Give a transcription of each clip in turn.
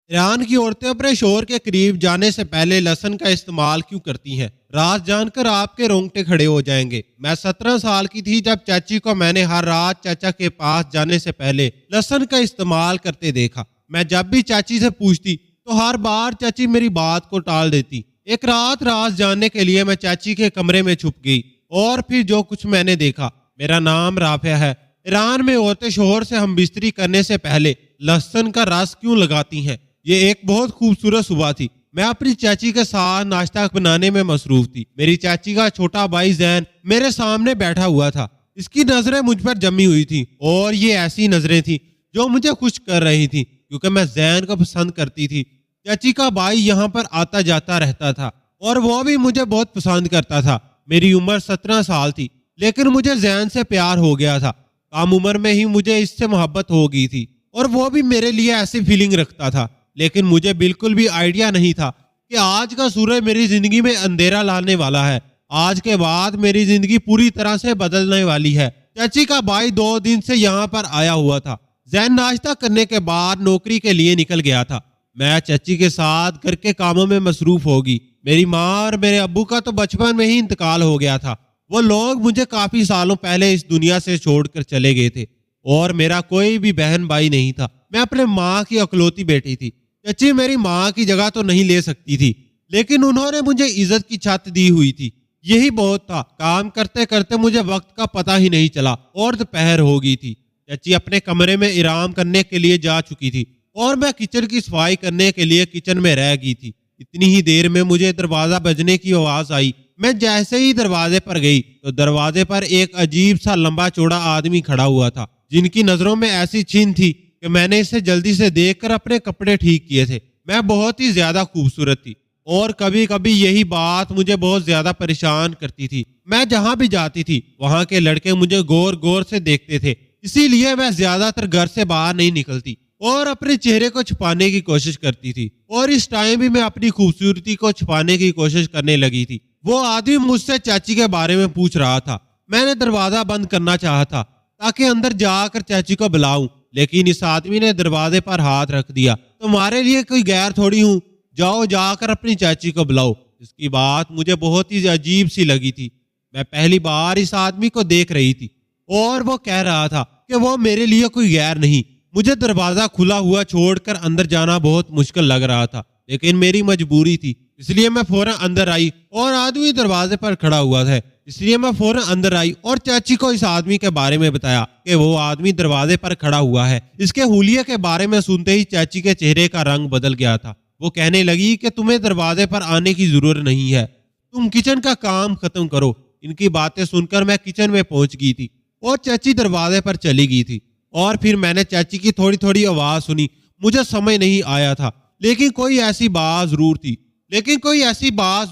ایران کی عورتیں اپنے شوہر کے قریب جانے سے پہلے لہسن کا استعمال کیوں کرتی ہیں؟ راز جان کر آپ کے رونگٹے کھڑے ہو جائیں گے۔ میں 17 سال کی تھی جب چاچی کو میں نے ہر رات چاچا کے پاس جانے سے پہلے لہسن کا استعمال کرتے دیکھا۔ میں جب بھی چاچی سے پوچھتی تو ہر بار چاچی میری بات کو ٹال دیتی۔ ایک رات راز جاننے کے لیے میں چاچی کے کمرے میں چھپ گئی اور پھر جو کچھ میں نے دیکھا۔ میرا نام رافع ہے۔ ایران میں عورتیں شوہر سے ہم بستری کرنے سے پہلے لہسن کا رس کیوں لگاتی ہیں؟ یہ ایک بہت خوبصورت صبح تھی۔ میں اپنی چاچی کے ساتھ ناشتہ بنانے میں مصروف تھی۔ میری چاچی کا چھوٹا بھائی زین میرے سامنے بیٹھا ہوا تھا۔ اس کی نظریں مجھ پر جمی ہوئی تھیں اور یہ ایسی نظریں تھیں جو مجھے خوش کر رہی تھیں کیونکہ میں زین کو پسند کرتی تھی۔ چاچی کا بھائی یہاں پر آتا جاتا رہتا تھا اور وہ بھی مجھے بہت پسند کرتا تھا۔ میری عمر 17 سال تھی لیکن مجھے زین سے پیار ہو گیا تھا۔ کم عمر میں ہی مجھے اس سے محبت ہو گئی تھی اور وہ بھی میرے لیے ایسی فیلنگ رکھتا تھا، لیکن مجھے بالکل بھی آئیڈیا نہیں تھا کہ آج کا سورج میری زندگی میں اندھیرا لانے والا ہے۔ آج کے بعد میری زندگی پوری طرح سے بدلنے والی ہے۔ چاچی کا بھائی 2 دن سے یہاں پر آیا ہوا تھا۔ زین ناشتہ کرنے کے بعد نوکری کے لیے نکل گیا تھا۔ میں چاچی کے ساتھ گھر کے کاموں میں مصروف ہوگی۔ میری ماں اور میرے ابو کا تو بچپن میں ہی انتقال ہو گیا تھا۔ وہ لوگ مجھے کافی سالوں پہلے اس دنیا سے چھوڑ کر چلے گئے تھے اور میرا کوئی بھی بہن بھائی نہیں تھا۔ میں اپنے ماں کی اکلوتی بیٹی تھی۔ چچی میری ماں کی جگہ تو نہیں لے سکتی تھی لیکن انہوں نے مجھے عزت کی چھت دی ہوئی تھی، یہی بہت تھا۔ کام کرتے کرتے مجھے وقت کا پتہ ہی نہیں چلا اور دوپہر ہو گئی تھی۔ چچی اپنے کمرے میں آرام کرنے کے لیے جا چکی تھی اور میں کچن کی صفائی کرنے کے لیے کچن میں رہ گئی تھی۔ اتنی ہی دیر میں مجھے دروازہ بجنے کی آواز آئی۔ میں جیسے ہی دروازے پر گئی تو دروازے پر ایک عجیب سا لمبا چوڑا آدمی کھڑا ہوا تھا جن کی نظروں میں ایسی چھن تھی کہ میں نے اسے جلدی سے دیکھ کر اپنے کپڑے ٹھیک کیے تھے۔ میں بہت ہی زیادہ خوبصورت تھی اور کبھی کبھی یہی بات مجھے بہت زیادہ پریشان کرتی تھی۔ میں جہاں بھی جاتی تھی وہاں کے لڑکے مجھے غور غور سے دیکھتے تھے، اسی لیے میں زیادہ تر گھر سے باہر نہیں نکلتی اور اپنے چہرے کو چھپانے کی کوشش کرتی تھی، اور اس ٹائم بھی میں اپنی خوبصورتی کو چھپانے کی کوشش کرنے لگی تھی۔ وہ آدمی مجھ سے چاچی کے بارے میں پوچھ رہا تھا۔ میں نے دروازہ بند کرنا چاہا تھا تاکہ اندر جا کر چاچی کو بلاؤں، لیکن اس آدمی نے دروازے پر ہاتھ رکھ دیا۔ تمہارے لیے کوئی غیر تھوڑی ہوں، جاؤ جا کر اپنی چاچی کو بلاؤ۔ اس کی بات مجھے بہت ہی عجیب سی لگی تھی۔ میں پہلی بار اس آدمی کو دیکھ رہی تھی اور وہ کہہ رہا تھا کہ وہ میرے لیے کوئی غیر نہیں۔ مجھے دروازہ کھلا ہوا چھوڑ کر اندر جانا بہت مشکل لگ رہا تھا لیکن میری مجبوری تھی، اس لیے میں فوراً اندر آئی اور آدمی دروازے پر کھڑا ہوا تھا، اس لیے میں فوراً اندر آئی اور چاچی کو اس آدمی کے بارے میں بتایا کہ وہ آدمی دروازے پر کھڑا ہوا ہے۔ اس کے حلیے کے بارے میں سنتے ہی چاچی کے چہرے کا رنگ بدل گیا تھا۔ وہ کہنے لگی کہ تمہیں دروازے پر آنے کی ضرورت نہیں ہے، تم کچن کا کام ختم کرو۔ ان کی باتیں سن کر میں کچن میں پہنچ گئی تھی اور چاچی دروازے پر چلی گئی تھی، اور پھر میں نے چاچی کی تھوڑی تھوڑی آواز سنی۔ مجھے سمجھ نہیں آیا تھا لیکن کوئی ایسی بات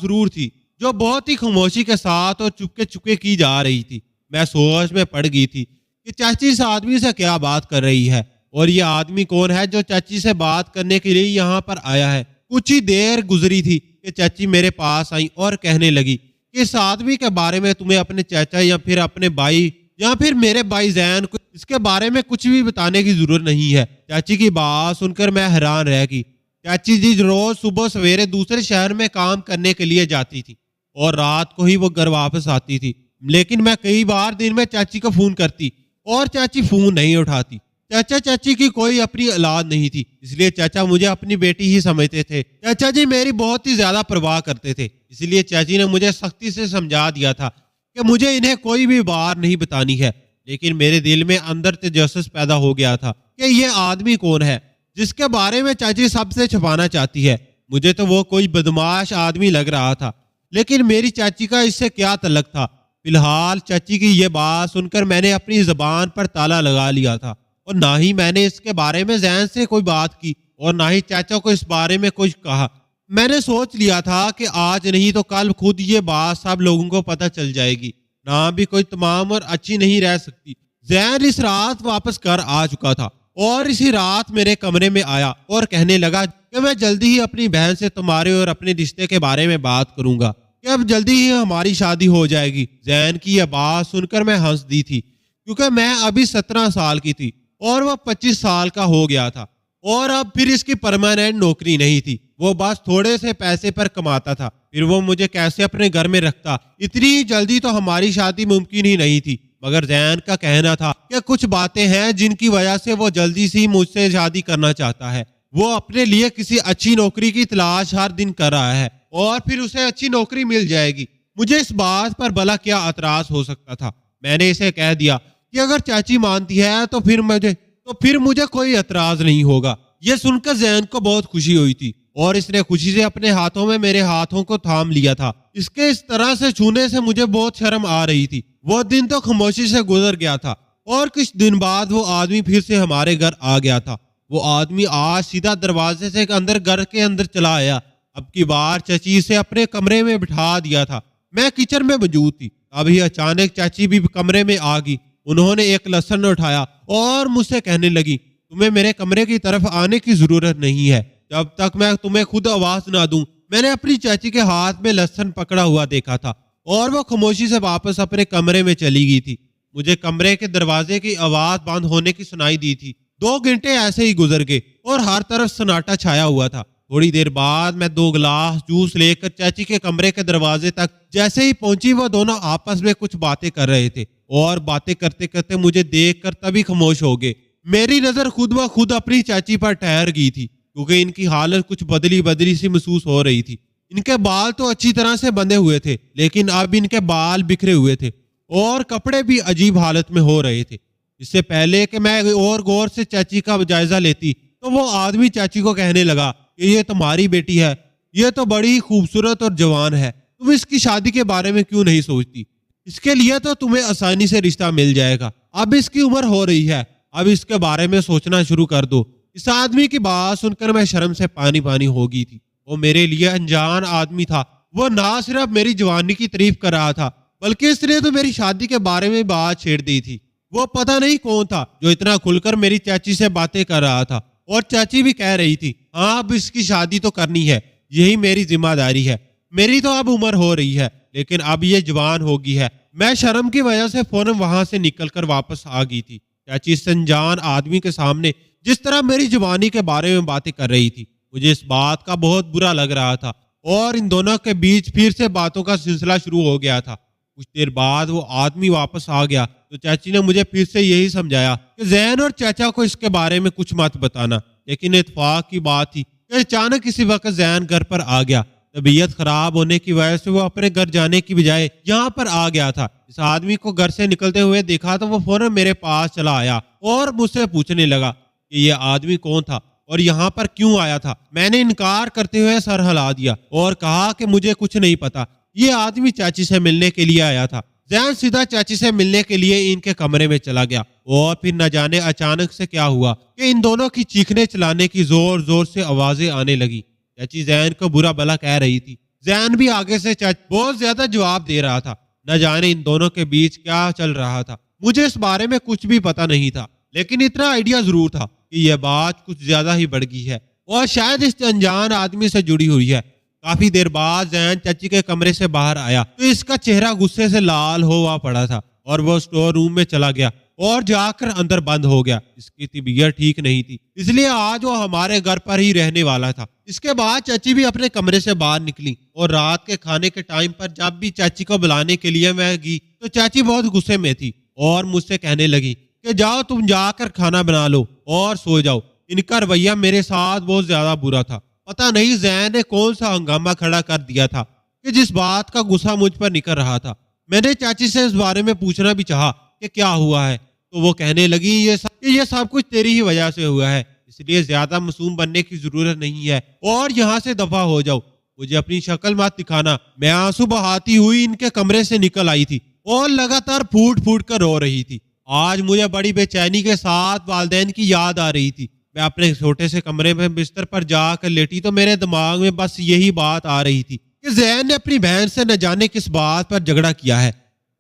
ضرور تھی جو بہت ہی خاموشی کے ساتھ اور چپکے چپکے کی جا رہی تھی۔ میں سوچ میں پڑ گئی تھی کہ چاچی اس آدمی سے کیا بات کر رہی ہے اور یہ آدمی کون ہے جو چاچی سے بات کرنے کے لیے یہاں پر آیا ہے۔ کچھ ہی دیر گزری تھی کہ چاچی میرے پاس آئی اور کہنے لگی کہ اس آدمی کے بارے میں تمہیں اپنے چاچا یا پھر اپنے بھائی یا پھر میرے بھائی زین کو اس کے بارے میں کچھ بھی بتانے کی ضرورت نہیں ہے۔ چاچی کی بات سن کر میں حیران رہ گئی۔ چاچی جی روز صبح سویرے دوسرے شہر میں کام کرنے کے لیے جاتی تھی اور رات کو ہی وہ گھر واپس آتی تھی، لیکن میں کئی بار دن میں چاچی کو فون کرتی اور چاچی فون نہیں اٹھاتی۔ چاچا چاچی کی کوئی اپنی اولاد نہیں تھی، اس لیے چاچا مجھے اپنی بیٹی ہی سمجھتے تھے۔ چاچا جی میری بہت ہی زیادہ پرواہ کرتے تھے، اس لیے چاچی نے مجھے سختی سے سمجھا دیا تھا کہ مجھے انہیں کوئی بھی بات نہیں بتانی ہے، لیکن میرے دل میں اندر تجسس پیدا ہو گیا تھا کہ یہ آدمی کون ہے جس کے بارے میں چاچی سب سے چھپانا چاہتی ہے۔ مجھے تو وہ کوئی بدماش آدمی لگ رہا تھا، لیکن میری چاچی کا اس سے کیا تعلق تھا؟ فی الحال چاچی کی یہ بات سن کر میں نے اپنی زبان پر تالا لگا لیا تھا اور نہ ہی میں نے اس کے بارے میں زین سے کوئی بات کی اور نہ ہی چاچا کو اس بارے میں کچھ کہا۔ میں نے سوچ لیا تھا کہ آج نہیں تو کل خود یہ بات سب لوگوں کو پتہ چل جائے گی، نہ بھی کوئی تمام اور اچھی نہیں رہ سکتی۔ زین اس رات واپس گھر آ چکا تھا اور اسی رات میرے کمرے میں آیا اور کہنے لگا کہ میں جلدی ہی اپنی بہن سے تمہارے اور اپنے رشتے کے بارے میں بات کروں گا کہ اب جلدی ہی ہماری شادی ہو جائے گی۔ زین کی یہ بات سن کر میں ہنس دی تھی کیونکہ میں ابھی 17 سال کی تھی اور وہ 25 سال کا ہو گیا تھا۔ اور اب پھر اس کی پرماننٹ نوکری نہیں تھی، وہ بس تھوڑے سے پیسے پر کماتا تھا، پھر وہ مجھے کیسے اپنے گھر میں رکھتا؟ اتنی جلدی تو ہماری شادی ممکن ہی نہیں تھی، مگر زین کا کہنا تھا کہ کچھ باتیں ہیں جن کی وجہ سے وہ جلدی سے مجھ سے شادی کرنا چاہتا ہے۔ وہ اپنے لیے کسی اچھی نوکری کی تلاش ہر دن کر رہا ہے اور پھر اسے اچھی نوکری مل جائے گی۔ مجھے اس بات پر بھلا کیا اعتراض ہو سکتا تھا؟ میں نے اسے کہہ دیا کہ اگر چاچی مانتی ہے تو پھر مجھے کوئی اعتراض نہیں ہوگا۔ یہ سن کر زین کو بہت خوشی ہوئی تھی اور اس نے خوشی سے اپنے ہاتھوں میں میرے ہاتھوں کو تھام لیا تھا۔ اس کے اس طرح سے چھونے سے مجھے بہت شرم آ رہی تھی۔ وہ دن تو خاموشی سے گزر گیا تھا اور کچھ دن بعد وہ آدمی پھر سے ہمارے گھر آ گیا تھا۔ وہ آدمی آج سیدھا دروازے سے گھر کے اندر چلا آیا۔ اب کی بار چچی سے اپنے کمرے میں بٹھا دیا تھا۔ میں کچن میں موجود تھی، ابھی اچانک چاچی بھی کمرے میں آ گئی۔ انہوں نے ایک لہسن اٹھایا اور مجھ سے کہنے لگی، تمہیں میرے کمرے کی طرف آنے کی ضرورت نہیں ہے جب تک میں تمہیں خود آواز نہ دوں۔ میں نے اپنی چاچی کے ہاتھ میں لہسن پکڑا ہوا دیکھا تھا اور وہ خاموشی سے واپس اپنے کمرے میں چلی گئی تھی۔ مجھے کمرے کے دروازے کی آواز بند ہونے کی سنائی دی تھی۔ 2 گھنٹے ایسے ہی گزر گئے اور ہر طرف سناٹا چھایا ہوا تھا۔ تھوڑی دیر بعد میں 2 گلاس جوس لے کر چاچی کے کمرے کے دروازے تک جیسے ہی پہنچی، وہ دونوں آپس میں کچھ باتیں کر رہے تھے اور باتیں کرتے کرتے مجھے دیکھ کر تبھی خاموش ہو گئے۔ میری نظر خود و خود اپنی چاچی پر ٹھہر گئی تھی کیونکہ ان کی حالت کچھ بدلی سی محسوس ہو رہی تھی۔ ان کے بال تو اچھی طرح سے بندھے ہوئے تھے لیکن اب ان کے بال بکھرے ہوئے تھے اور کپڑے بھی عجیب حالت میں ہو رہے تھے۔ اس سے پہلے کہ میں اور غور سے چاچی کا جائزہ لیتی تو وہ آدمی چاچی کو کہنے لگا کہ یہ تمہاری بیٹی ہے، یہ تو بڑی خوبصورت اور جوان ہے، تم اس کی شادی کے بارے میں کیوں نہیں سوچتی؟ اس کے لیے تو تمہیں آسانی سے رشتہ مل جائے گا، اب اس کی عمر ہو رہی ہے، اب اس کے بارے میں سوچنا شروع کر دو۔ اس آدمی کی بات سن کر میں شرم سے پانی ہو گئی تھی۔ وہ میرے لیے انجان آدمی تھا۔ وہ نہ صرف میری جوانی کی تعریف کر رہا تھا بلکہ اس نے تو میری شادی کے بارے میں بات چھیڑ دی تھی۔ وہ پتہ نہیں کون تھا جو اتنا کھل کر میری چاچی سے باتیں کر رہا تھا اور چاچی بھی کہہ رہی تھی، ہاں اب اس کی شادی تو کرنی ہے، یہی میری ذمہ داری ہے۔ میری تو اب عمر ہو رہی ہے لیکن اب یہ جوان ہو گئی ہے۔ میں شرم کی وجہ سے فوراً وہاں سے نکل کر واپس آ گئی تھی۔ چاچی اس انجان آدمی کے سامنے جس طرح میری جوانی کے بارے میں باتیں کر رہی تھی، مجھے اس بات کا بہت برا لگ رہا تھا اور ان دونوں کے بیچ پھر سے باتوں کا سلسلہ شروع ہو گیا تھا۔ کچھ دیر بعد وہ آدمی واپس آ گیا تو چاچی نے مجھے پھر سے یہی سمجھایا کہ زین اور چاچا کو اس کے بارے میں کچھ مت بتانا۔ لیکن اتفاق کی بات تھی کہ اچانک کسی وقت زین گھر پر آ گیا۔ طبیعت خراب ہونے کی وجہ سے وہ اپنے گھر جانے کی بجائے یہاں پر آ گیا تھا۔ اس آدمی کو گھر سے نکلتے ہوئے دیکھا تو وہ فوراً میرے پاس چلا آیا اور مجھ سے پوچھنے لگا کہ یہ آدمی کون تھا اور یہاں پر کیوں آیا تھا۔ میں نے انکار کرتے ہوئے سر ہلا دیا اور کہا کہ مجھے کچھ نہیں پتا، یہ آدمی چاچی سے ملنے کے لیے آیا تھا۔ زین سیدھا چاچی سے ملنے کے لیے ان کے کمرے میں چلا گیا اور پھر نہ جانے اچانک سے کیا ہوا کہ ان دونوں کی چیخنے چلانے کی زور زور سے آوازیں آنے لگی۔ چاچی زین کو برا بھلا کہہ رہی تھی، زین بھی آگے سے بہت زیادہ جواب دے رہا تھا۔ نہ جانے ان دونوں کے بیچ کیا چل رہا تھا، مجھے اس بارے میں کچھ بھی پتا نہیں تھا، لیکن اتنا آئیڈیا ضرور تھا کہ یہ بات کچھ زیادہ ہی بڑھ گئی ہے اور شاید اس انجان آدمی سے جڑی ہوئی ہے۔ کافی دیر بعد زین چاچی کے کمرے سے باہر آیا تو اس کا چہرہ غصے سے لال ہوا پڑا تھا اور وہ اسٹور روم میں چلا گیا اور جا کر اندر بند ہو گیا۔ اس کی طبیعت ٹھیک نہیں تھی، اس لیے آج وہ ہمارے گھر پر ہی رہنے والا تھا۔ اس کے بعد چاچی بھی اپنے کمرے سے باہر نکلی اور رات کے کھانے کے ٹائم پر جب بھی چاچی کو بلانے کے لیے میں گئی تو چاچی بہت غصے میں تھی اور مجھ سے کہنے لگی کہ جاؤ تم جا کر کھانا بنا لو اور سو جاؤ۔ ان کا رویہ میرے ساتھ بہت زیادہ برا تھا۔ پتہ نہیں زین نے کون سا ہنگامہ کھڑا کر دیا تھا کہ جس بات کا غصہ مجھ پر نکل رہا تھا۔ میں نے چاچی سے اس بارے میں پوچھنا بھی چاہا کہ کیا ہوا ہے تو وہ کہنے لگی یہ سب کچھ تیری ہی وجہ سے ہوا ہے، اس لیے زیادہ معصوم بننے کی ضرورت نہیں ہے اور یہاں سے دفع ہو جاؤ، مجھے اپنی شکل مت دکھانا۔ میں آنسو بہاتی ہوئی ان کے کمرے سے نکل آئی تھی اور لگاتار پھوٹ پھوٹ کر رو رہی تھی۔ آج مجھے بڑی بے چینی کے ساتھ والدین کی یاد آ رہی تھی۔ میں اپنے چھوٹے سے کمرے میں بستر پر جا کر لیٹی تو میرے دماغ میں بس یہی بات آ رہی تھی کہ زین نے اپنی بہن سے نہ جانے کس بات پر جھگڑا کیا ہے۔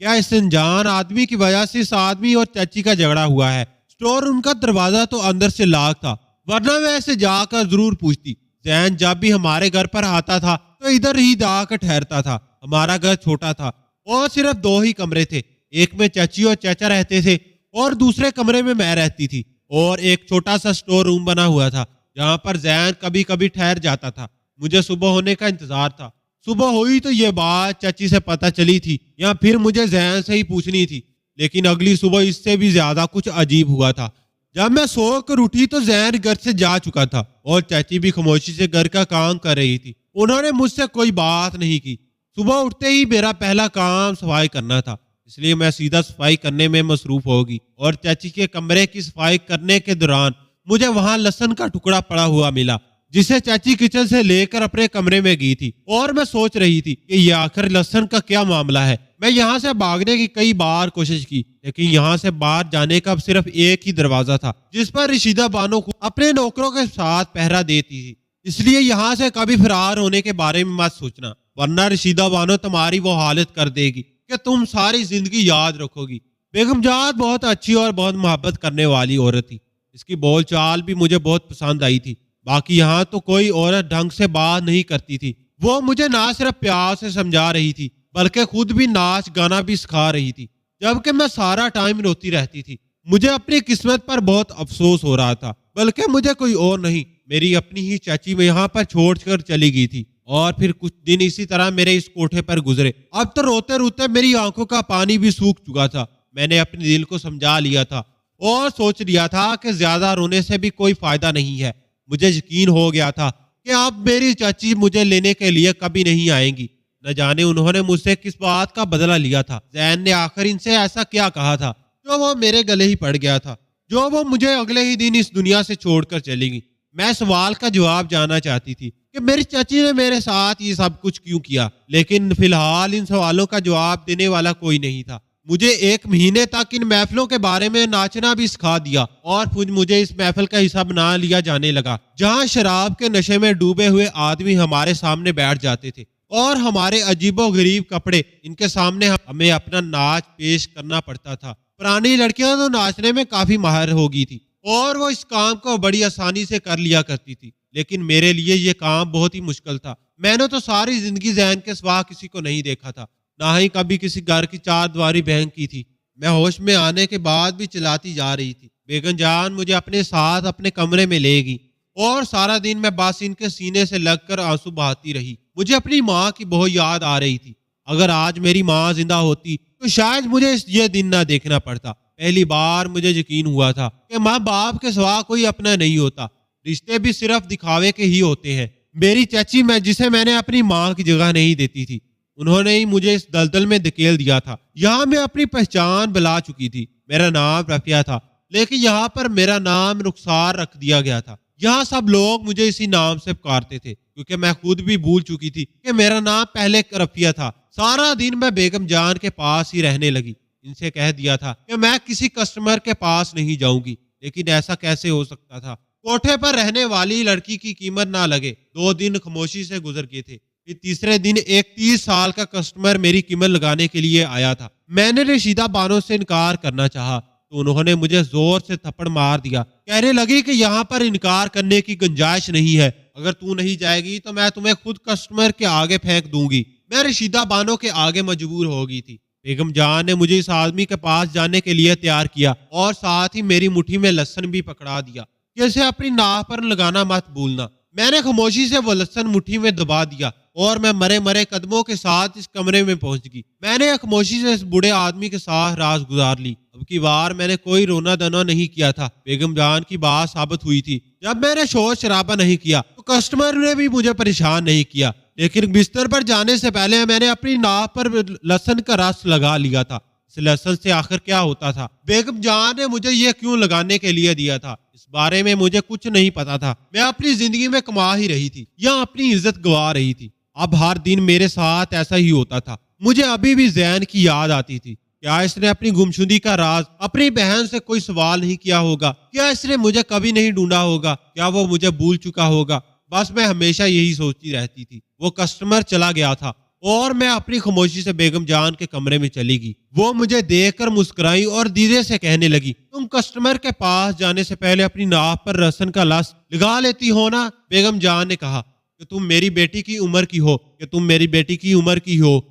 کیا اس انجان آدمی کی وجہ سے اس آدمی اور چاچی کا جھگڑا ہوا ہے؟ اسٹور روم کا دروازہ تو اندر سے لاک تھا، ورنہ میں اسے جا کر ضرور پوچھتی۔ زین جب بھی ہمارے گھر پر آتا تھا تو ادھر ہی جا کر ٹھہرتا تھا۔ ہمارا گھر چھوٹا تھا اور صرف 2 ہی کمرے تھے، ایک میں چاچی اور چاچا رہتے تھے اور دوسرے کمرے میں رہتی تھی اور ایک چھوٹا سا اسٹور روم بنا ہوا تھا جہاں پر زین کبھی کبھی ٹھہر جاتا تھا۔ مجھے صبح ہونے کا انتظار تھا۔ صبح ہوئی تو یہ بات چچی سے پتہ چلی تھی یا پھر مجھے زین سے ہی پوچھنی تھی، لیکن اگلی صبح اس سے بھی زیادہ کچھ عجیب ہوا تھا۔ جب میں سو کر اٹھی تو زین گھر سے جا چکا تھا اور چچی بھی خاموشی سے گھر کا کام کر رہی تھی۔ انہوں نے مجھ سے کوئی بات نہیں کی۔ صبح اٹھتے ہی میرا پہلا کام صفائی کرنا تھا، اس لیے میں سیدھا صفائی کرنے میں مصروف ہوگی، اور چچی کے کمرے کی صفائی کرنے کے دوران مجھے وہاں لہسن کا ٹکڑا پڑا ہوا ملا، جسے چچی کچن سے لے کر اپنے کمرے میں گئی تھی، اور میں سوچ رہی تھی کہ یہ آخر لہسن کا کیا معاملہ ہے۔ میں یہاں سے بھاگنے کی کئی بار کوشش کی، لیکن یہاں سے باہر جانے کا صرف ایک ہی دروازہ تھا جس پر رشیدہ بانو اپنے نوکروں کے ساتھ پہرا دیتی تھی، اس لیے یہاں سے کبھی فرار ہونے کے بارے میں مت سوچنا، ورنہ رشیدہ بانو تمہاری وہ حالت کر دے گی کہ تم ساری زندگی یاد رکھو گی۔ بیگم جان بہت اچھی اور بہت محبت کرنے والی عورت تھی۔ اس کی بول چال بھی مجھے بہت پسند آئی تھی۔ باقی یہاں تو کوئی عورت ڈھنگ سے بات نہیں کرتی تھی۔ وہ مجھے نہ صرف پیار سے سمجھا رہی تھی بلکہ خود بھی ناچ گانا بھی سکھا رہی تھی، جبکہ میں سارا ٹائم روتی رہتی تھی۔ مجھے اپنی قسمت پر بہت افسوس ہو رہا تھا، بلکہ مجھے کوئی اور نہیں، میری اپنی ہی چاچی میں یہاں پر چھوڑ کر چلی گئی تھی، اور پھر کچھ دن اسی طرح میرے اس کوٹھے پر گزرے۔ اب تو روتے روتے میری آنکھوں کا پانی بھی سوکھ چکا تھا۔ میں نے اپنے دل کو سمجھا لیا تھا اور سوچ لیا تھا کہ زیادہ رونے سے بھی کوئی فائدہ نہیں ہے۔ مجھے یقین ہو گیا تھا کہ اب میری چاچی مجھے لینے کے لیے کبھی نہیں آئیں گی۔ نہ جانے انہوں نے مجھ سے کس بات کا بدلہ لیا تھا۔ زین نے آخر ان سے ایسا کیا کہا تھا جو وہ میرے گلے ہی پڑ گیا تھا، جو وہ مجھے اگلے ہی دن اس دنیا سے چھوڑ کر چلے گی؟ میں سوال کا جواب جاننا چاہتی تھی کہ میری چاچی نے میرے ساتھ یہ سب کچھ کیوں کیا، لیکن فی الحال ان سوالوں کا جواب دینے والا کوئی نہیں تھا۔ مجھے 1 مہینے تک ان محفلوں کے بارے میں ناچنا بھی سکھا دیا، اور پھر مجھے اس محفل کا حصہ بنا لیا جانے لگا جہاں شراب کے نشے میں ڈوبے ہوئے آدمی ہمارے سامنے بیٹھ جاتے تھے، اور ہمارے عجیب و غریب کپڑے ان کے سامنے ہمیں اپنا ناچ پیش کرنا پڑتا تھا۔ پرانی لڑکیاں تو ناچنے میں کافی ماہر ہو گئی تھی اور وہ اس کام کو بڑی آسانی سے کر لیا کرتی تھی، لیکن میرے لیے یہ کام بہت ہی مشکل تھا۔ میں نے تو ساری زندگی زین کے سوا کسی کو نہیں دیکھا تھا، نہ ہی کبھی کسی گھر کی 4 دیواری بہن کی تھی۔ میں ہوش میں آنے کے بعد بھی چلاتی جا رہی تھی۔ بیگم جان مجھے اپنے ساتھ اپنے کمرے میں لے گئی، اور سارا دن میں بس ان کے سینے سے لگ کر آنسو بہاتی رہی۔ مجھے اپنی ماں کی بہت یاد آ رہی تھی۔ اگر آج میری ماں زندہ ہوتی تو شاید مجھے یہ دن نہ دیکھنا پڑتا۔ پہلی بار مجھے یقین ہوا تھا کہ ماں باپ کے سوا کوئی اپنا نہیں ہوتا، رشتے بھی صرف دکھاوے کے ہی ہوتے ہیں۔ میری چچی جسے میں نے اپنی ماں کی جگہ نہیں دیتی تھی، انہوں نے ہی مجھے اس دلدل میں دھکیل دیا تھا۔ یہاں میں اپنی پہچان بلا چکی تھی۔ میرا نام رفیہ تھا، لیکن یہاں پر میرا نام رخسار رکھ دیا گیا تھا۔ یہاں سب لوگ مجھے اسی نام سے پکارتے تھے، کیونکہ میں خود بھی بھول چکی تھی کہ میرا نام پہلے رفیہ تھا۔ سارا دن میں بیگم جان کے پاس ہی رہنے لگی۔ ان سے کہہ دیا تھا کہ میں کسی کسٹمر کے پاس نہیں جاؤں گی، لیکن ایسا کیسے ہو سکتا تھا؟ کوٹھے پر رہنے والی لڑکی کی قیمت نہ لگے۔ 2 دن خاموشی سے گزر گئے تھے۔ پھر تیسرے دن ایک 30 سال کا کسٹمر میری قیمت لگانے کے لیے آیا تھا۔ میں نے رشیدہ بانو سے انکار کرنا چاہا تو انہوں نے مجھے زور سے تھپڑ مار دیا، کہنے لگی کہ یہاں پر انکار کرنے کی گنجائش نہیں ہے، اگر تو نہیں جائے گی تو میں تمہیں خود کسٹمر کے آگے پھینک دوں گی۔ میں رشیدہ بانو کے آگے مجبور ہو گئی تھی۔ بیگم جان نے مجھے اس آدمی کے پاس جانے کے لیے تیار کیا، اور ساتھ ہی میری مٹھی میں لہسن بھی پکڑا دیا کہ اسے اپنی ناک پر لگانا مت بھولنا۔ میں نے خاموشی سے وہ لہسن مٹھی میں دبا دیا، اور میں مرے مرے قدموں کے ساتھ اس کمرے میں پہنچ گئی۔ میں نے خاموشی سے اس بوڑھے آدمی کے ساتھ رات گزار لی۔ اب کی بار میں نے کوئی رونا دنا نہیں کیا تھا۔ بیگم جان کی بات ثابت ہوئی تھی۔ جب میں نے شور شرابہ نہیں کیا تو کسٹمر نے بھی مجھے پریشان نہیں کیا، لیکن بستر پر جانے سے پہلے میں نے اپنی ناک پر لہسن کا رس لگا لیا تھا۔ اس لہسن سے آخر کیا ہوتا تھا؟ بیگم جان نے مجھے یہ کیوں لگانے کے لیے دیا تھا، اس بارے میں مجھے کچھ نہیں پتا تھا۔ میں اپنی زندگی میں کما ہی رہی تھی یا اپنی عزت گوا رہی تھی۔ اب ہر دن میرے ساتھ ایسا ہی ہوتا تھا۔ مجھے ابھی بھی زین کی یاد آتی تھی۔ کیا اس نے اپنی گمشدگی کا راز اپنی بہن سے کوئی سوال نہیں کیا ہوگا؟ کیا اس نے مجھے کبھی نہیں ڈھونڈا ہوگا؟ کیا وہ مجھے بھول چکا ہوگا؟ بس میں ہمیشہ یہی سوچتی رہتی تھی۔ وہ کسٹمر چلا گیا تھا اور میں اپنی خاموشی سے بیگم جان کے کمرے میں چلی گئی۔ وہ مجھے دیکھ کر مسکرائی اور دیدے سے کہنے لگی، تم کسٹمر کے پاس جانے سے پہلے اپنی ناک پر لہسن کا لس لگا لیتی ہو نا؟ بیگم جان نے کہا کہ تم میری بیٹی کی عمر کی ہو،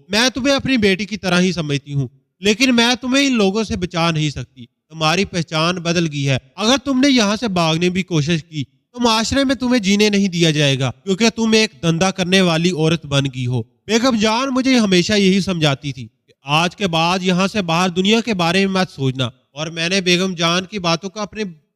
میں تمہیں اپنی بیٹی کی طرح ہی سمجھتی ہوں، لیکن میں تمہیں ان لوگوں سے بچا نہیں سکتی۔ تمہاری پہچان بدل گئی ہے۔ اگر تم نے یہاں سے بھاگنے کی کوشش کی تو معاشرے میں تمہیں جینے نہیں دیا جائے گا کیونکہ تم ایک دھندا کرنے والی عورت بن گئی ہو۔ بیگم جان مجھے ہمیشہ یہی سمجھاتی تھی کہ آج کے بعد یہاں سے باہر دنیا کے بارے میں مت سوچنا، اور میں نے بیگم جان کی باتوں کو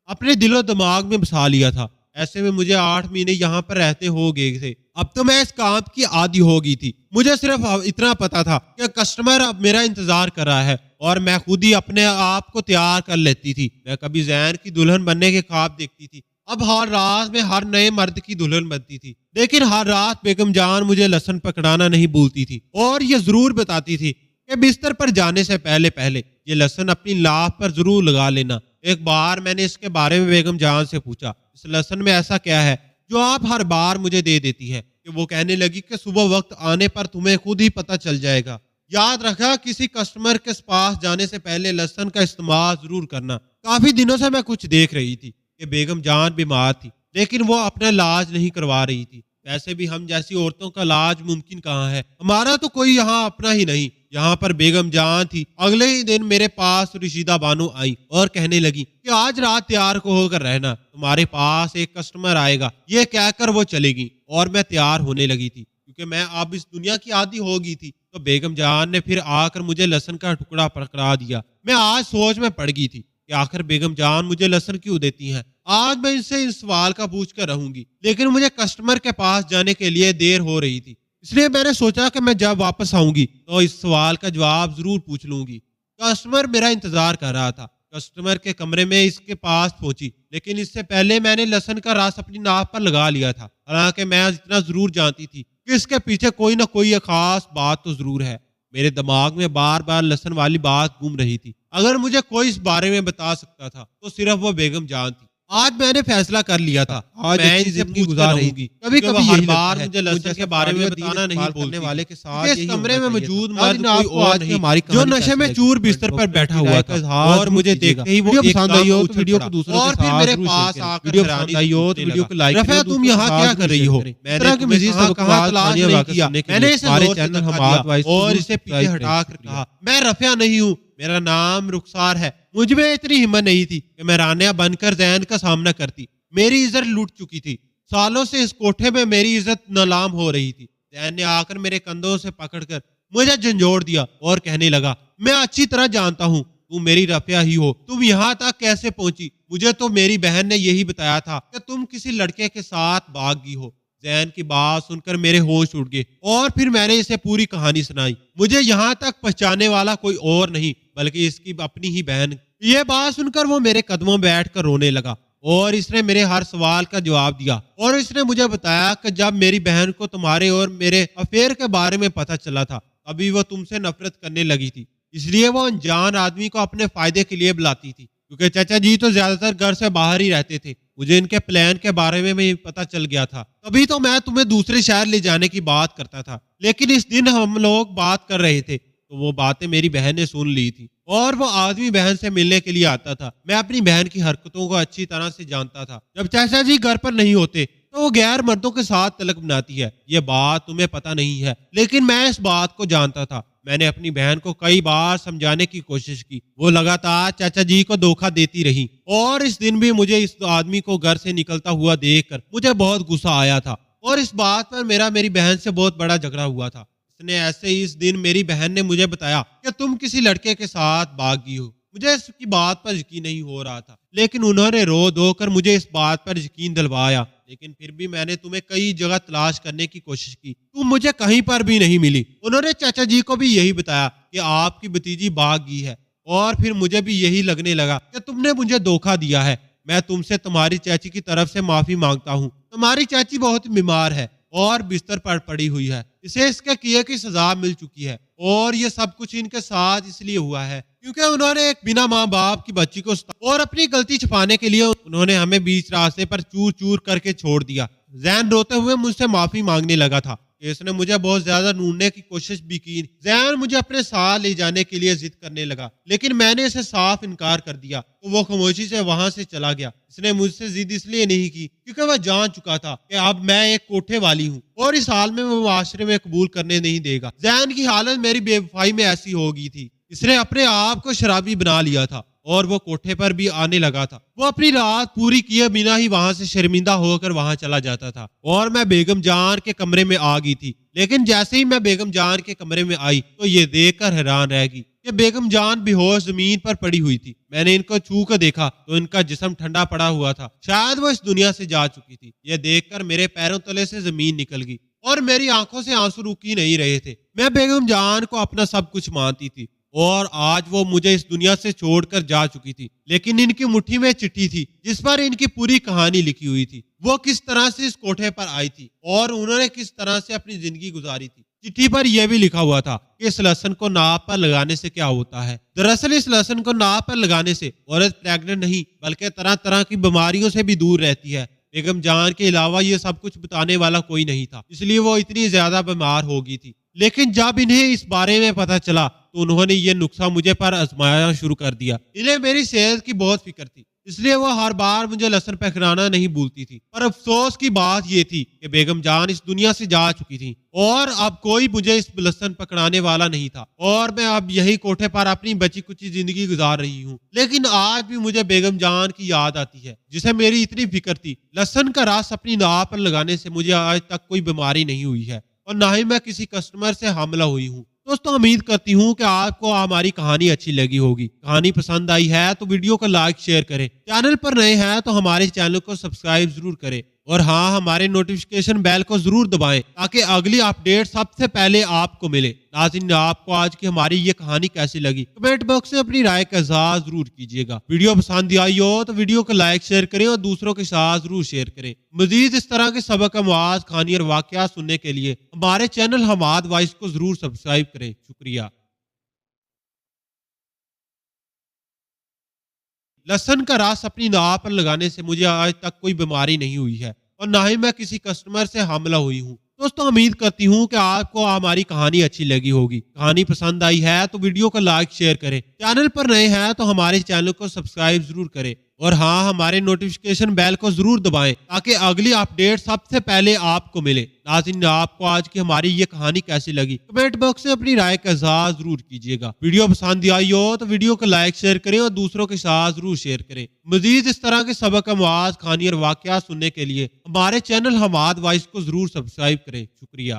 اپنے دل و دماغ میں بسا لیا تھا۔ ایسے میں مجھے 8 مہینے یہاں پر رہتے ہو گئے تھے۔ اب تو میں اس کام کی عادی ہو گئی تھی۔ مجھے صرف اتنا پتا تھا کہ کسٹمر اب میرا انتظار کر رہا ہے اور میں خود ہی اپنے آپ کو تیار کر لیتی تھی۔ میں کبھی زین کی دلہن بننے کے خواب دیکھتی تھی، اب ہر رات میں ہر نئے مرد کی دلہن بنتی تھی، لیکن ہر رات بیگم جان مجھے لہسن پکڑانا نہیں بھولتی تھی اور یہ ضرور بتاتی تھی کہ بستر پر جانے سے پہلے یہ لہسن اپنی لاف پر ضرور لگا لینا۔ ایک بار میں نے اس کے بارے میں بیگم جان سے پوچھا، اس لہسن میں ایسا کیا ہے جو آپ ہر بار مجھے دے دیتی ہے؟ کہ وہ کہنے لگی کہ صبح وقت آنے پر تمہیں خود ہی پتہ چل جائے گا۔ یاد رکھا کسی کسٹمر کے پاس جانے سے پہلے لہسن کا استعمال ضرور کرنا۔ کافی دنوں سے میں کچھ دیکھ رہی تھی کہ بیگم جان بیمار تھی، لیکن وہ اپنا علاج نہیں کروا رہی تھی۔ ویسے بھی ہم جیسی عورتوں کا علاج ممکن کہاں ہے، ہمارا تو کوئی یہاں اپنا ہی نہیں۔ یہاں پر بیگم جان تھی۔ اگلے ہی دن میرے پاس رشیدہ بانو آئی اور کہنے لگی کہ آج رات تیار ہو کر رہنا، تمہارے پاس ایک کسٹمر آئے گا۔ یہ کہہ کر وہ چلے گی اور میں تیار ہونے لگی تھی کیونکہ میں اب اس دنیا کی عادی ہو گئی تھی۔ تو بیگم جان نے پھر آ کر مجھے لہسن کا ٹکڑا پکڑا دیا۔ میں آج سوچ میں پڑ گئی تھی کہ آخر بیگم جان مجھے لہسن کیوں دیتی ہیں۔ آج میں ان سے اس سوال کا پوچھ کر رہوں گی، لیکن مجھے کسٹمر کے پاس جانے کے لیے دیر ہو رہی تھی، اس لیے میں نے سوچا کہ میں جب واپس آؤں گی تو اس سوال کا جواب ضرور پوچھ لوں گی۔ کسٹمر میرا انتظار کر رہا تھا۔ کسٹمر کے کمرے میں اس کے پاس پہنچی، لیکن اس سے پہلے میں نے لہسن کا رس اپنی ناک پر لگا لیا تھا، حالانکہ میں اتنا ضرور جانتی تھی کہ اس کے پیچھے کوئی نہ کوئی خاص بات تو ضرور ہے۔ میرے دماغ میں بار بار لہسن والی بات گھوم رہی تھی۔ اگر مجھے کوئی اس بارے میں بتا سکتا تھا تو صرف وہ بیگم جان تھی۔ آج میں نے فیصلہ کر لیا تھا، میں ان سے پوچھ کر رہوں گی۔ کبھی کبھی ہر بار مجھے لہسن کے بارے میں بتانا نہیں بولتی والے کے ساتھ اس کمرے میں موجود مرد کوئی اور نہیں جو نشے میں چور بستر پر بیٹھا ہوا تھا اور مجھے دیکھتے ہی وہ ایک پسند آئی ہو تو ویڈیو کو دوسروں کے ساتھ اور پھر میرے پاس آ کر حیرانی آئی ہو تو ویڈیو کو لائک کرو۔ تم یہاں کیا کر رہی ہو؟ میں نے کہ مزید سب کہاں تلاش نہیں کیا، میں نے اسے زور سے دھکا دیا اور اسے پیچھے ہٹا کر کہا، میں رفیہ نہیں ہوں، میرا نام رخسار ہے۔ مجھ میں اتنی ہمت نہیں تھی کہ میں رانیہ بن کر زین کا سامنا کرتی۔ میری عزت لوٹ چکی تھی، سالوں سے اس کوٹھے میں میری عزت نیلام ہو رہی تھی۔ زین نے آ کر میرے کندھوں سے پکڑ کر مجھے جھنجھوڑ دیا اور کہنے لگا، میں اچھی طرح جانتا ہوں تم میری رفیہ ہی ہو، تم یہاں تک کیسے پہنچی؟ مجھے تو میری بہن نے یہی بتایا تھا کہ تم کسی لڑکے کے ساتھ بھاگ گئی ہو۔ زین کی بات سن کر میرے ہوش اڑ گئے اور پھر میں نے اسے پوری کہانی سنائی۔ مجھے یہاں تک پہنچانے والا کوئی اور نہیں بلکہ اس کی اپنی ہی بہن۔ یہ بات سن کر وہ میرے قدموں بیٹھ کر رونے لگا اور اس نے میرے ہر سوال کا جواب دیا، اور اس نے مجھے بتایا کہ جب میری بہن کو تمہارے اور میرے افیئر کے بارے میں پتہ چلا تھا ابھی وہ تم سے نفرت کرنے لگی تھی، اس لیے وہ انجان آدمی کو اپنے فائدے کے لیے بلاتی تھی۔ کیونکہ چچا جی تو زیادہ تر گھر سے باہر ہی رہتے تھے، مجھے ان کے پلان کے بارے میں بھی پتہ چل گیا تھا، تبھی تو میں تمہیں دوسرے شہر لے جانے کی بات کرتا تھا۔ لیکن اس دن ہم لوگ بات کر رہے تھے تو وہ باتیں میری بہن نے سن لی تھی، اور وہ آدمی بہن سے ملنے کے لیے آتا تھا۔ میں اپنی بہن کی حرکتوں کو اچھی طرح سے جانتا تھا۔ جب چچا جی گھر پر نہیں ہوتے تو وہ غیر مردوں کے ساتھ تلق بناتی ہے۔ یہ بات تمہیں پتہ نہیں ہے، لیکن میں اس بات کو جانتا تھا۔ میں نے اپنی بہن کو کئی بار سمجھانے کی کوشش کی، وہ لگاتار چچا جی کو دھوکہ دیتی رہی، اور اس دن بھی مجھے اس آدمی کو گھر سے نکلتا ہوا دیکھ کر مجھے بہت غصہ آیا تھا، اور اس بات پر میری بہن سے بہت بڑا جھگڑا ہوا تھا۔ اس نے ایسے ہی اس دن میری بہن نے مجھے بتایا کہ تم کسی لڑکے کے ساتھ بھاگ گئی ہو۔ مجھے اس کی بات پر یقین نہیں ہو رہا تھا، لیکن انہوں نے رو دھو کر مجھے اس بات پر یقین دلوایا۔ لیکن پھر بھی میں نے تمہیں کئی جگہ تلاش کرنے کی کوشش کی، تم مجھے کہیں پر بھی نہیں ملی۔ انہوں نے چچا جی کو بھی یہی بتایا کہ آپ کی بھتیجی بھاگ گئی ہے، اور پھر مجھے بھی یہی لگنے لگا کہ تم نے مجھے دھوکہ دیا ہے۔ میں تم سے تمہاری چاچی کی طرف سے معافی مانگتا ہوں۔ تمہاری چاچی بہت بیمار ہے اور بستر پر پڑی ہوئی ہے، اسے اس کے کیے کی سزا مل چکی ہے، اور یہ سب کچھ ان کے ساتھ اس لیے ہوا ہے کیونکہ انہوں نے ایک بنا ماں باپ کی بچی کو اور اپنی غلطی چھپانے کے لیے انہوں نے ہمیں بیچ راستے پر چور چور کر کے چھوڑ دیا۔ زین روتے ہوئے مجھ سے معافی مانگنے لگا تھا کہ اس نے مجھے بہت زیادہ ڈھونڈنے کی کوشش بھی کی۔ زین مجھے اپنے ساتھ لے جانے کے لیے ضد کرنے لگا، لیکن میں نے اسے صاف انکار کر دیا تو وہ خاموشی سے وہاں سے چلا گیا۔ اس نے مجھ سے ضد اس لیے نہیں کی کیونکہ وہ جان چکا تھا کہ اب میں ایک کوٹھے والی ہوں اور اس حال میں وہ معاشرے میں قبول کرنے نہیں دے گا۔ زین کی حالت میری بے وفائی میں ایسی ہو گئی تھی، اس نے اپنے آپ کو شرابی بنا لیا تھا اور وہ کوٹھے پر بھی آنے لگا تھا۔ وہ اپنی رات پوری کیے بنا ہی وہاں سے شرمندہ ہو کر وہاں چلا جاتا تھا اور میں بیگم جان کے کمرے میں آ گئی تھی، لیکن جیسے ہی میں بیگم جان کے کمرے میں آئی تو یہ دیکھ کر حیران رہ گئی کہ بیگم جان بے ہوش زمین پر پڑی ہوئی تھی۔ میں نے ان کو چھو کر دیکھا تو ان کا جسم ٹھنڈا پڑا ہوا تھا، شاید وہ اس دنیا سے جا چکی تھی۔ یہ دیکھ کر میرے پیروں تلے سے زمین نکل گئی اور میری آنکھوں سے آنسو رک ہی نہیں رہے تھے۔ میں بیگم جان کو اپنا سب کچھ مانتی تھی اور آج وہ مجھے اس دنیا سے چھوڑ کر جا چکی تھی، لیکن ان کی مٹھی میں چٹھی تھی جس پر ان کی پوری کہانی لکھی ہوئی تھی۔ وہ کس طرح سے اس کوٹھے پر آئی تھی اور انہوں نے کس طرح سے اپنی زندگی گزاری تھی۔ چٹھی پر یہ بھی لکھا ہوا تھا کہ اس لہسن کو ناپ پر لگانے سے کیا ہوتا ہے۔ دراصل اس لہسن کو ناپ پر لگانے سے عورت پریگننٹ نہیں بلکہ طرح طرح کی بیماریوں سے بھی دور رہتی ہے۔ بیگم جان کے علاوہ یہ سب کچھ بتانے والا کوئی نہیں تھا، اس لیے وہ اتنی زیادہ بیمار ہو گئی تھی۔ لیکن جب انہیں اس بارے میں پتہ چلا تو انہوں نے یہ نسخہ مجھے پر آزمانا شروع کر دیا۔ انہیں میری صحت کی بہت فکر تھی، اس لیے وہ ہر بار مجھے لہسن پکڑانا نہیں بھولتی تھی۔ پر افسوس کی بات یہ تھی کہ بیگم جان اس دنیا سے جا چکی تھی اور اب کوئی مجھے اس لہسن پکڑانے والا نہیں تھا اور میں اب یہی کوٹھے پر اپنی بچی کچی زندگی گزار رہی ہوں۔ لیکن آج بھی مجھے بیگم جان کی یاد آتی ہے جسے میری اتنی فکر تھی۔ لہسن کا رس اپنی ناک پر لگانے سے مجھے آج تک کوئی بیماری نہیں ہوئی ہے اور نہ ہی میں کسی کسٹمر سے حاملہ ہوئی ہوں۔ دوستوں امید کرتی ہوں کہ آپ کو ہماری کہانی اچھی لگی ہوگی۔ کہانی پسند آئی ہے تو ویڈیو کو لائک شیئر کریں، چینل پر نئے ہیں تو ہمارے چینل کو سبسکرائب ضرور کریں اور ہاں ہمارے نوٹیفیکیشن بیل کو ضرور دبائیں تاکہ اگلی اپڈیٹ سب سے پہلے آپ کو ملے۔ ناظرین آپ کو آج کی ہماری یہ کہانی کیسی لگی کمنٹ باکس میں اپنی رائے کا اظہار ضرور کیجیے گا۔ ویڈیو پسند آئی ہو تو ویڈیو کو لائک شیئر کریں اور دوسروں کے ساتھ ضرور شیئر کریں۔ مزید اس طرح کے سبق امواز کہانی اور واقعات سننے کے لیے ہمارے چینل حماد وائس کو ضرور سبسکرائب کریں۔ شکریہ۔ لہسن کا رس اپنی ناک پر لگانے سے مجھے آج تک کوئی بیماری نہیں ہوئی ہے اور نہ ہی میں کسی کسٹمر سے حاملہ ہوئی ہوں۔ دوستوں امید کرتی ہوں کہ آپ کو ہماری کہانی اچھی لگی ہوگی۔ کہانی پسند آئی ہے تو ویڈیو کو لائک شیئر کریں، چینل پر نئے ہیں تو ہمارے چینل کو سبسکرائب ضرور کریں اور ہاں ہمارے نوٹیفیکیشن بیل کو ضرور دبائیں تاکہ اگلی اپڈیٹ سب سے پہلے آپ کو ملے۔ ناظرین آپ کو آج کی ہماری یہ کہانی کیسی لگی کمنٹ باکس میں اپنی رائے کا اظہار ضرور کیجیے گا۔ ویڈیو پسند آئی ہو تو ویڈیو کو لائک شیئر کریں اور دوسروں کے ساتھ ضرور شیئر کریں۔ مزید اس طرح کے سبق امواز کہانی اور واقعات سننے کے لیے ہمارے چینل حماد وائس کو ضرور سبسکرائب کریں۔ شکریہ۔